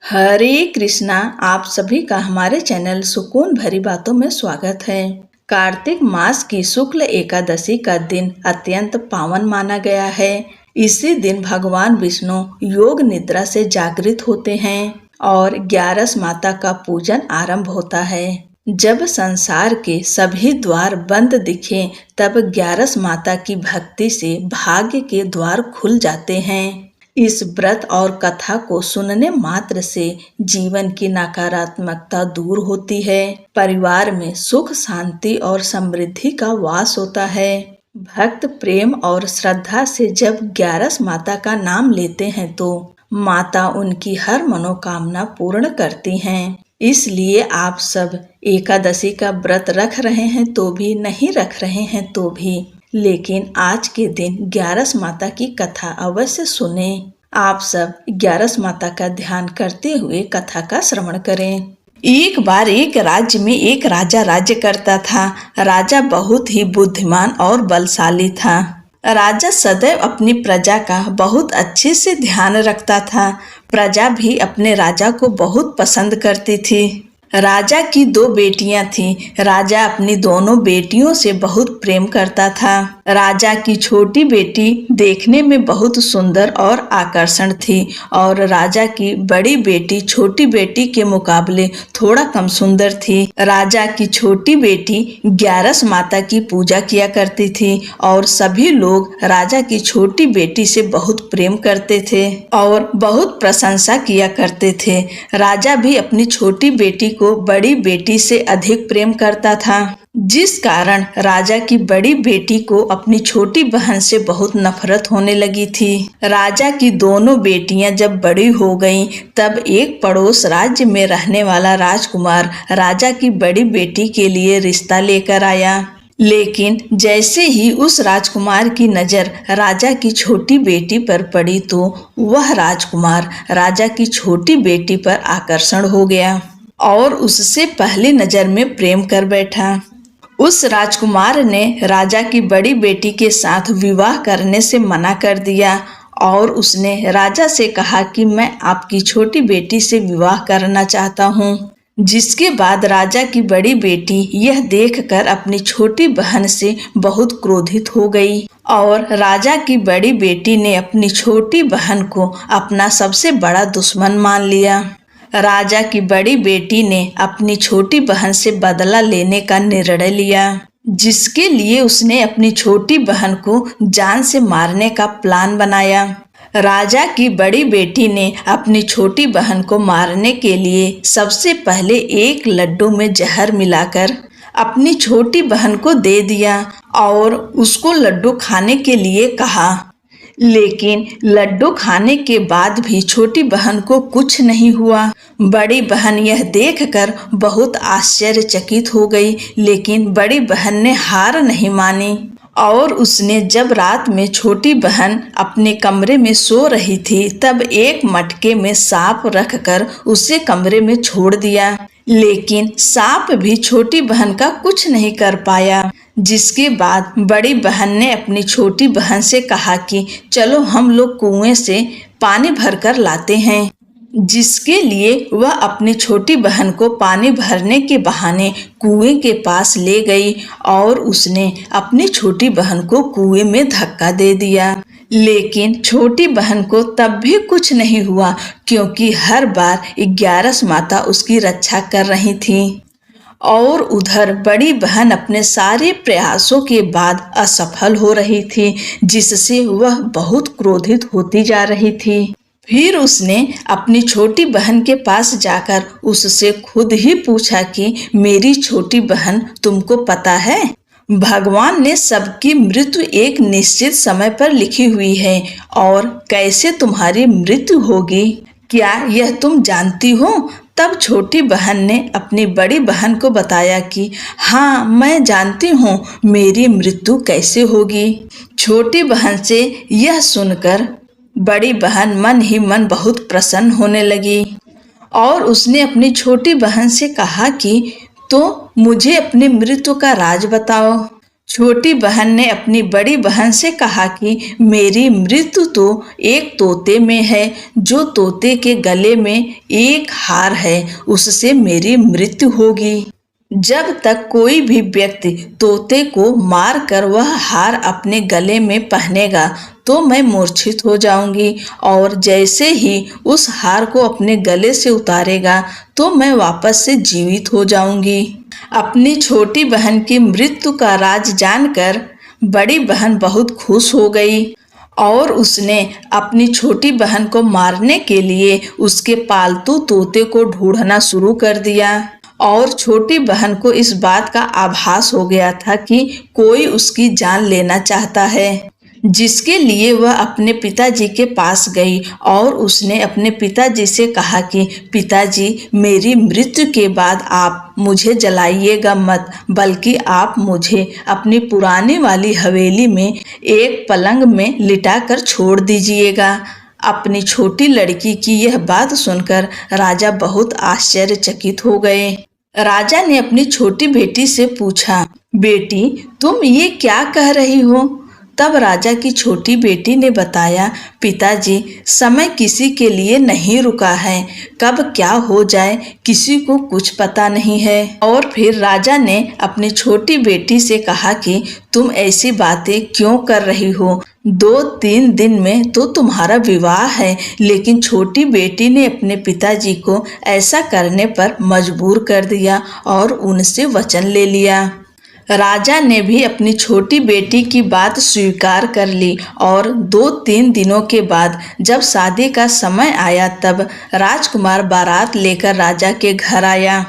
हरे कृष्णा। आप सभी का हमारे चैनल सुकून भरी बातों में स्वागत है। कार्तिक मास की शुक्ल एकादशी का दिन अत्यंत पावन माना गया है। इसी दिन भगवान विष्णु योग निद्रा से जागृत होते हैं और ग्यारस माता का पूजन आरंभ होता है। जब संसार के सभी द्वार बंद दिखे तब ग्यारस माता की भक्ति से भाग्य के द्वार खुल जाते हैं। इस व्रत और कथा को सुनने मात्र से जीवन की नकारात्मकता दूर होती है। परिवार में सुख, शांति और समृद्धि का वास होता है। भक्त प्रेम और श्रद्धा से जब ग्यारस माता का नाम लेते हैं तो माता उनकी हर मनोकामना पूर्ण करती हैं। इसलिए आप सब एकादशी का व्रत रख रहे हैं तो भी, नहीं रख रहे हैं तो भी, लेकिन आज के दिन ग्यारस माता की कथा अवश्य सुने। आप सब ग्यारस माता का ध्यान करते हुए कथा का श्रवण करें। एक बार एक राज्य में एक राजा राज्य करता था। राजा बहुत ही बुद्धिमान और बलशाली था। राजा सदैव अपनी प्रजा का बहुत अच्छे से ध्यान रखता था। प्रजा भी अपने राजा को बहुत पसंद करती थी। राजा की 2 बेटियां थीं। राजा अपनी दोनों बेटियों से बहुत प्रेम करता था। राजा की छोटी बेटी देखने में बहुत सुंदर और आकर्षण थी और राजा की बड़ी बेटी छोटी बेटी के मुकाबले थोड़ा कम सुंदर थी। राजा की छोटी बेटी ग्यारस माता की पूजा किया करती थी और सभी लोग राजा की छोटी बेटी से बहुत प्रेम करते थे और बहुत प्रशंसा किया करते थे। राजा भी अपनी छोटी बेटी को बड़ी बेटी से अधिक प्रेम करता था, जिस कारण राजा की बड़ी बेटी को अपनी छोटी बहन से बहुत नफरत होने लगी थी। राजा की दोनों बेटियां जब बड़ी हो गईं, तब एक पड़ोस राज्य में रहने वाला राजकुमार राजा की बड़ी बेटी के लिए रिश्ता लेकर आया। लेकिन जैसे ही उस राजकुमार की नजर राजा की छोटी बेटी पर पड़ी तो वह राजकुमार राजा की छोटी बेटी पर आकर्षण हो गया और उससे पहली नजर में प्रेम कर बैठा। उस राजकुमार ने राजा की बड़ी बेटी के साथ विवाह करने से मना कर दिया और उसने राजा से कहा कि मैं आपकी छोटी बेटी से विवाह करना चाहता हूँ। जिसके बाद राजा की बड़ी बेटी यह देखकर अपनी छोटी बहन से बहुत क्रोधित हो गई और राजा की बड़ी बेटी ने अपनी छोटी बहन को अपना सबसे बड़ा दुश्मन मान लिया। राजा की बड़ी बेटी ने अपनी छोटी बहन से बदला लेने का निर्णय लिया, जिसके लिए उसने अपनी छोटी बहन को जान से मारने का प्लान बनाया। राजा की बड़ी बेटी ने अपनी छोटी बहन को मारने के लिए सबसे पहले एक लड्डू में जहर मिलाकर अपनी छोटी बहन को दे दिया और उसको लड्डू खाने के लिए कहा। लेकिन लड्डू खाने के बाद भी छोटी बहन को कुछ नहीं हुआ। बड़ी बहन यह देखकर बहुत आश्चर्यचकित हो गई, लेकिन बड़ी बहन ने हार नहीं मानी और उसने जब रात में छोटी बहन अपने कमरे में सो रही थी तब एक मटके में सांप रखकर उसे कमरे में छोड़ दिया। लेकिन सांप भी छोटी बहन का कुछ नहीं कर पाया। जिसके बाद बड़ी बहन ने अपनी छोटी बहन से कहा कि चलो हम लोग कुएं से पानी भरकर लाते हैं। जिसके लिए वह अपनी छोटी बहन को पानी भरने के बहाने कुएं के पास ले गई और उसने अपनी छोटी बहन को कुएं में धक्का दे दिया। लेकिन छोटी बहन को तब भी कुछ नहीं हुआ, क्योंकि हर बार ग्यारस माता उसकी रक्षा कर रही थी। और उधर बड़ी बहन अपने सारे प्रयासों के बाद असफल हो रही थी, जिससे वह बहुत क्रोधित होती जा रही थी। फिर उसने अपनी छोटी बहन के पास जाकर उससे खुद ही पूछा कि मेरी छोटी बहन, तुमको पता है भगवान ने सबकी मृत्यु एक निश्चित समय पर लिखी हुई है और कैसे तुम्हारी मृत्यु होगी, क्या यह तुम जानती हो? तब छोटी बहन ने अपनी बड़ी बहन को बताया कि हाँ, मैं जानती हूँ मेरी मृत्यु कैसे होगी। छोटी बहन से यह सुनकर बड़ी बहन मन ही मन बहुत प्रसन्न होने लगी और उसने अपनी छोटी बहन से कहा कि तो मुझे अपनी मृत्यु का राज बताओ। छोटी बहन ने अपनी बड़ी बहन से कहा कि मेरी मृत्यु तो एक तोते में है। जो तोते के गले में एक हार है, उससे मेरी मृत्यु होगी। जब तक कोई भी व्यक्ति तोते को मार कर वह हार अपने गले में पहनेगा तो मैं मूर्छित हो जाऊंगी, और जैसे ही उस हार को अपने गले से उतारेगा तो मैं वापस से जीवित हो जाऊंगी। अपनी छोटी बहन की मृत्यु का राज जानकर बड़ी बहन बहुत खुश हो गई और उसने अपनी छोटी बहन को मारने के लिए उसके पालतू तोते को ढूंढना शुरू कर दिया। और छोटी बहन को इस बात का आभास हो गया था कि कोई उसकी जान लेना चाहता है, जिसके लिए वह अपने पिताजी के पास गई और उसने अपने पिताजी से कहा कि पिताजी, मेरी मृत्यु के बाद आप मुझे जलाइएगा मत, बल्कि आप मुझे अपनी पुरानी वाली हवेली में एक पलंग में लिटा कर छोड़ दीजिएगा। अपनी छोटी लड़की की यह बात सुनकर राजा बहुत आश्चर्यचकित हो गए। राजा ने अपनी छोटी बेटी से पूछा, बेटी, तुम ये क्या कह रही हो? तब राजा की छोटी बेटी ने बताया, पिताजी, समय किसी के लिए नहीं रुका है, कब क्या हो जाए किसी को कुछ पता नहीं है। और फिर राजा ने अपनी छोटी बेटी से कहा कि तुम ऐसी बातें क्यों कर रही हो? 2-3 दिन में तो तुम्हारा विवाह है। लेकिन छोटी बेटी ने अपने पिताजी को ऐसा करने पर मजबूर कर दिया और उनसे वचन ले लिया। राजा ने भी अपनी छोटी बेटी की बात स्वीकार कर ली और 2-3 दिनों के बाद जब शादी का समय आया तब राजकुमार बारात लेकर राजा के घर आया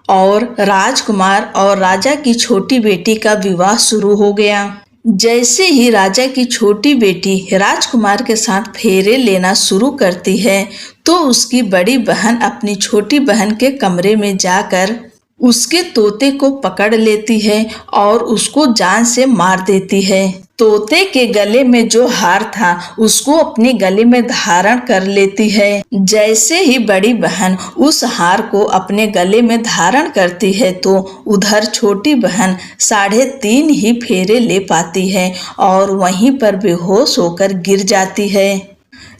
और राजकुमार और राजा की छोटी बेटी का विवाह शुरू हो गया। जैसे ही राजा की छोटी बेटी राजकुमार के साथ फेरे लेना शुरू करती है तो उसकी बड़ी बहन अपनी छोटी बहन के कमरे में जाकर उसके तोते को पकड़ लेती है और उसको जान से मार देती है। तोते के गले में जो हार था उसको अपने गले में धारण कर लेती है। जैसे ही बड़ी बहन उस हार को अपने गले में धारण करती है तो उधर छोटी बहन 3.5 ही फेरे ले पाती है और वहीं पर बेहोश होकर गिर जाती है।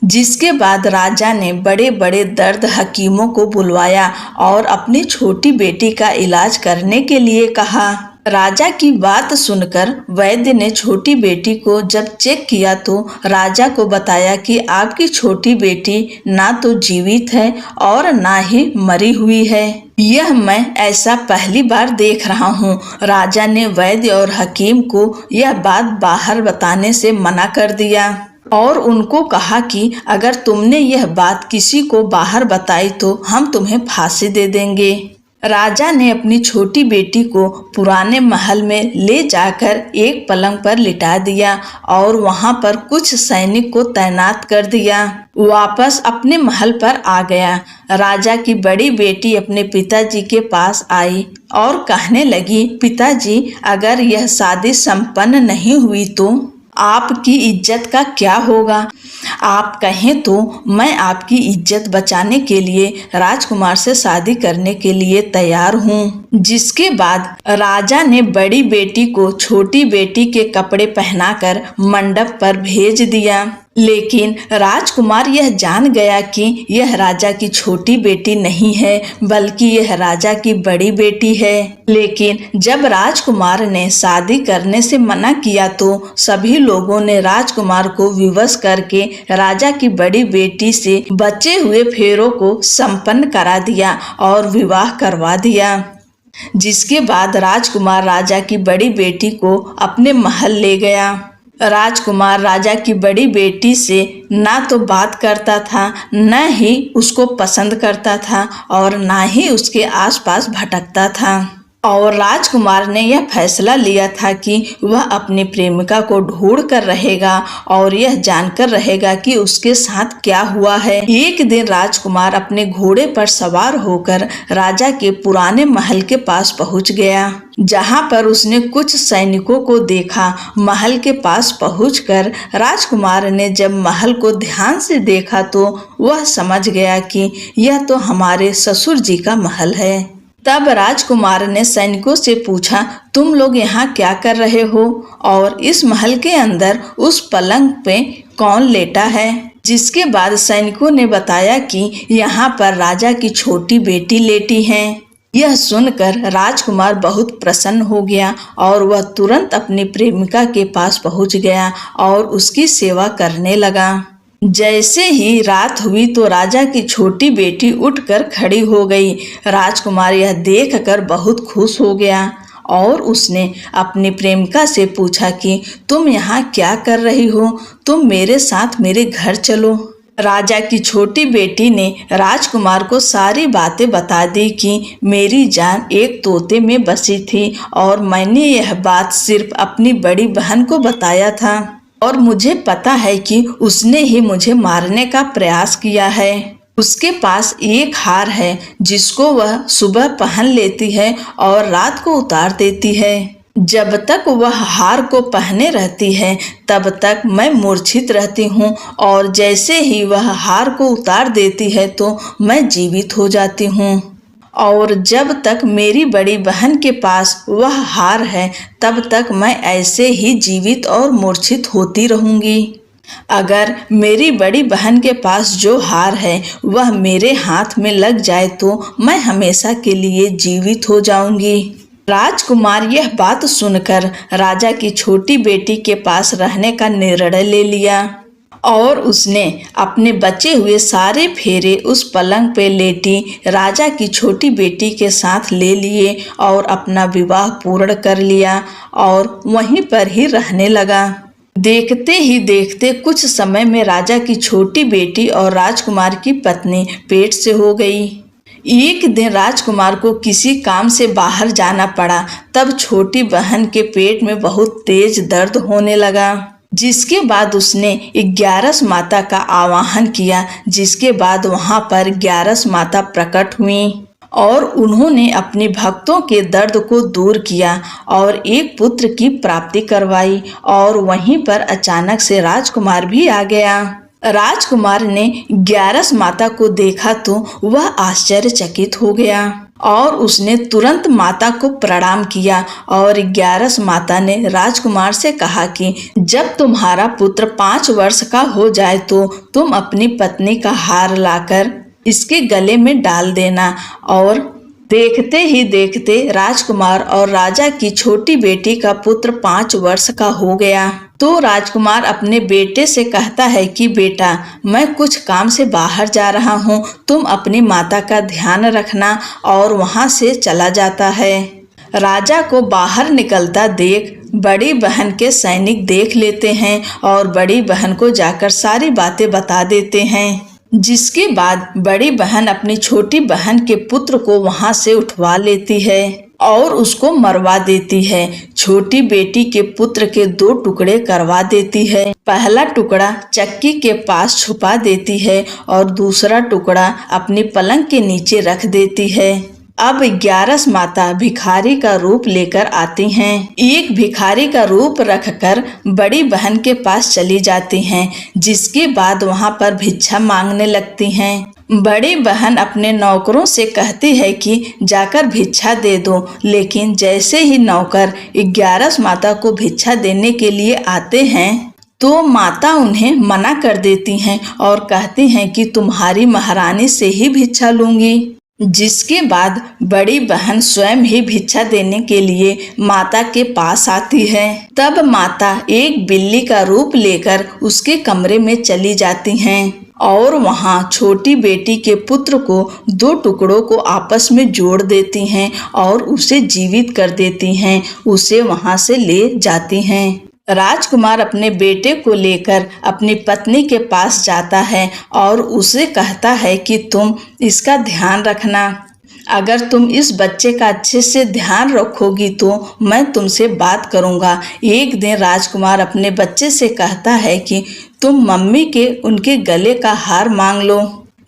जिसके बाद राजा ने बड़े बड़े दर्द हकीमों को बुलवाया और अपनी छोटी बेटी का इलाज करने के लिए कहा। राजा की बात सुनकर वैद्य ने छोटी बेटी को जब चेक किया तो राजा को बताया कि आपकी छोटी बेटी ना तो जीवित है और ना ही मरी हुई है। यह मैं ऐसा पहली बार देख रहा हूँ। राजा ने वैद्य और हकीम को यह बात बाहर बताने से मना कर दिया और उनको कहा कि अगर तुमने यह बात किसी को बाहर बताई तो हम तुम्हें फांसी दे देंगे। राजा ने अपनी छोटी बेटी को पुराने महल में ले जाकर एक पलंग पर लिटा दिया और वहां पर कुछ सैनिक को तैनात कर दिया। वापस अपने महल पर आ गया। राजा की बड़ी बेटी अपने पिताजी के पास आई और कहने लगी, पिताजी, अगर यह शादी संपन्न नहीं हुई तो आपकी इज्जत का क्या होगा? आप कहें तो मैं आपकी इज्जत बचाने के लिए राजकुमार से शादी करने के लिए तैयार हूँ। जिसके बाद राजा ने बड़ी बेटी को छोटी बेटी के कपड़े पहनाकर मंडप पर भेज दिया। लेकिन राजकुमार यह जान गया कि यह राजा की छोटी बेटी नहीं है, बल्कि यह राजा की बड़ी बेटी है। लेकिन जब राजकुमार ने शादी करने से मना किया तो सभी लोगों ने राजकुमार को विवश करके राजा की बड़ी बेटी से बचे हुए फेरों को संपन्न करा दिया और विवाह करवा दिया। जिसके बाद राजकुमार राजा की बड़ी बेटी को अपने महल ले गया। राजकुमार राजा की बड़ी बेटी से ना तो बात करता था, न ही उसको पसंद करता था और ना ही उसके आसपास भटकता था। और राजकुमार ने यह फैसला लिया था कि वह अपनी प्रेमिका को ढूंढ कर रहेगा और यह जानकर रहेगा कि उसके साथ क्या हुआ है। एक दिन राजकुमार अपने घोड़े पर सवार होकर राजा के पुराने महल के पास पहुंच गया, जहां पर उसने कुछ सैनिकों को देखा। महल के पास पहुंचकर राजकुमार ने जब महल को ध्यान से देखा तो वह समझ गया कि यह तो हमारे ससुर जी का महल है। तब राजकुमार ने सैनिकों से पूछा, तुम लोग यहाँ क्या कर रहे हो और इस महल के अंदर उस पलंग पे कौन लेटा है। जिसके बाद सैनिकों ने बताया कि यहाँ पर राजा की छोटी बेटी लेटी है। यह सुनकर राजकुमार बहुत प्रसन्न हो गया और वह तुरंत अपनी प्रेमिका के पास पहुंच गया और उसकी सेवा करने लगा। जैसे ही रात हुई तो राजा की छोटी बेटी उठकर खड़ी हो गई। राजकुमार यह देखकर बहुत खुश हो गया और उसने अपनी प्रेमिका से पूछा कि तुम यहाँ क्या कर रही हो, तुम मेरे साथ मेरे घर चलो। राजा की छोटी बेटी ने राजकुमार को सारी बातें बता दी कि मेरी जान एक तोते में बसी थी और मैंने यह बात सिर्फ अपनी बड़ी बहन को बताया था और मुझे पता है कि उसने ही मुझे मारने का प्रयास किया है। उसके पास एक हार है जिसको वह सुबह पहन लेती है और रात को उतार देती है। जब तक वह हार को पहने रहती है तब तक मैं मूर्छित रहती हूँ और जैसे ही वह हार को उतार देती है तो मैं जीवित हो जाती हूँ। और जब तक मेरी बड़ी बहन के पास वह हार है तब तक मैं ऐसे ही जीवित और मूर्छित होती रहूँगी। अगर मेरी बड़ी बहन के पास जो हार है वह मेरे हाथ में लग जाए तो मैं हमेशा के लिए जीवित हो जाऊंगी। राजकुमार यह बात सुनकर राजा की छोटी बेटी के पास रहने का निर्णय ले लिया और उसने अपने बचे हुए सारे फेरे उस पलंग पे लेटी राजा की छोटी बेटी के साथ ले लिए और अपना विवाह पूर्ण कर लिया और वहीं पर ही रहने लगा। देखते ही देखते कुछ समय में राजा की छोटी बेटी और राजकुमार की पत्नी पेट से हो गई। एक दिन राजकुमार को किसी काम से बाहर जाना पड़ा। तब छोटी बहन के पेट में बहुत तेज दर्द होने लगा। जिसके बाद उसने 11 माता का आवाहन किया। जिसके बाद वहां पर 11 माता प्रकट हुई और उन्होंने अपने भक्तों के दर्द को दूर किया और एक पुत्र की प्राप्ति करवाई। और वहीं पर अचानक से राजकुमार भी आ गया। राजकुमार ने 11 माता को देखा तो वह आश्चर्यचकित हो गया और उसने तुरंत माता को प्रणाम किया और 11 माता ने राजकुमार से कहा कि जब तुम्हारा पुत्र 5 वर्ष का हो जाए तो तुम अपनी पत्नी का हार लाकर इसके गले में डाल देना। और देखते ही देखते राजकुमार और राजा की छोटी बेटी का पुत्र 5 वर्ष का हो गया। तो राजकुमार अपने बेटे से कहता है कि बेटा, मैं कुछ काम से बाहर जा रहा हूँ, तुम अपनी माता का ध्यान रखना। और वहाँ से चला जाता है। राजा को बाहर निकलता देख बड़ी बहन के सैनिक देख लेते हैं और बड़ी बहन को जाकर सारी बातें बता देते हैं। जिसके बाद बड़ी बहन अपनी छोटी बहन के पुत्र को वहां से उठवा लेती है और उसको मरवा देती है। छोटी बेटी के पुत्र के 2 टुकड़े करवा देती है। पहला टुकड़ा चक्की के पास छुपा देती है और दूसरा टुकड़ा अपनी पलंग के नीचे रख देती है। अब 11 माता भिखारी का रूप लेकर आती हैं। एक भिखारी का रूप रखकर बड़ी बहन के पास चली जाती हैं। जिसके बाद वहां पर भिक्षा मांगने लगती हैं। बड़ी बहन अपने नौकरों से कहती है कि जाकर भिक्षा दे दो। लेकिन जैसे ही नौकर 11 माता को भिक्षा देने के लिए आते हैं तो माता उन्हें मना कर देती हैं और कहती हैं कि तुम्हारी महारानी से ही भिक्षा लूंगी। जिसके बाद बड़ी बहन स्वयं ही भिक्षा देने के लिए माता के पास आती है। तब माता एक बिल्ली का रूप लेकर उसके कमरे में चली जाती हैं और वहां छोटी बेटी के पुत्र को 2 टुकड़ों को आपस में जोड़ देती हैं और उसे जीवित कर देती हैं। उसे वहां से ले जाती हैं। राजकुमार अपने बेटे को लेकर अपनी पत्नी के पास जाता है और उसे कहता है कि तुम इसका ध्यान रखना। अगर तुम इस बच्चे का अच्छे से ध्यान रखोगी तो मैं तुमसे बात करूंगा। एक दिन राजकुमार अपने बच्चे से कहता है कि तुम मम्मी के उनके गले का हार मांग लो।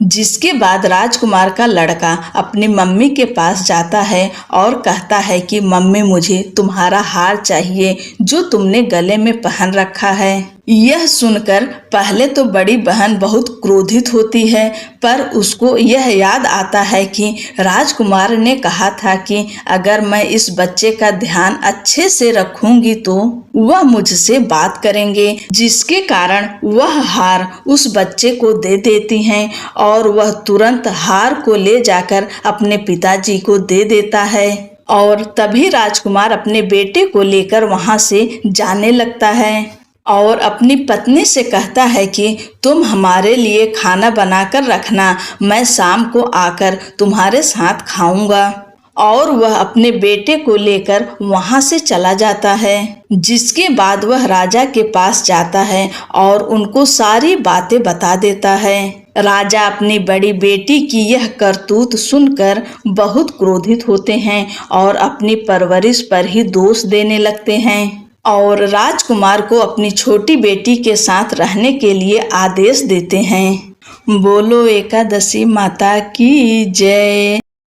जिसके बाद राजकुमार का लड़का अपनी मम्मी के पास जाता है और कहता है कि मम्मी, मुझे तुम्हारा हार चाहिए जो तुमने गले में पहन रखा है। यह सुनकर पहले तो बड़ी बहन बहुत क्रोधित होती है, पर उसको यह याद आता है कि राजकुमार ने कहा था कि अगर मैं इस बच्चे का ध्यान अच्छे से रखूंगी तो वह मुझसे बात करेंगे, जिसके कारण वह हार उस बच्चे को दे देती हैं और वह तुरंत हार को ले जाकर अपने पिताजी को दे देता है। और तभी राजकुमार अपने बेटे को लेकर वहां से जाने लगता है और अपनी पत्नी से कहता है कि तुम हमारे लिए खाना बनाकर रखना, मैं शाम को आकर तुम्हारे साथ खाऊंगा। और वह अपने बेटे को लेकर वहां से चला जाता है, जिसके बाद वह राजा के पास जाता है और उनको सारी बातें बता देता है। राजा अपनी बड़ी बेटी की यह करतूत सुनकर बहुत क्रोधित होते हैं और अपनी परवरिश पर ही दोष देने लगते हैं और राजकुमार को अपनी छोटी बेटी के साथ रहने के लिए आदेश देते हैं। बोलो एकादशी माता की जय।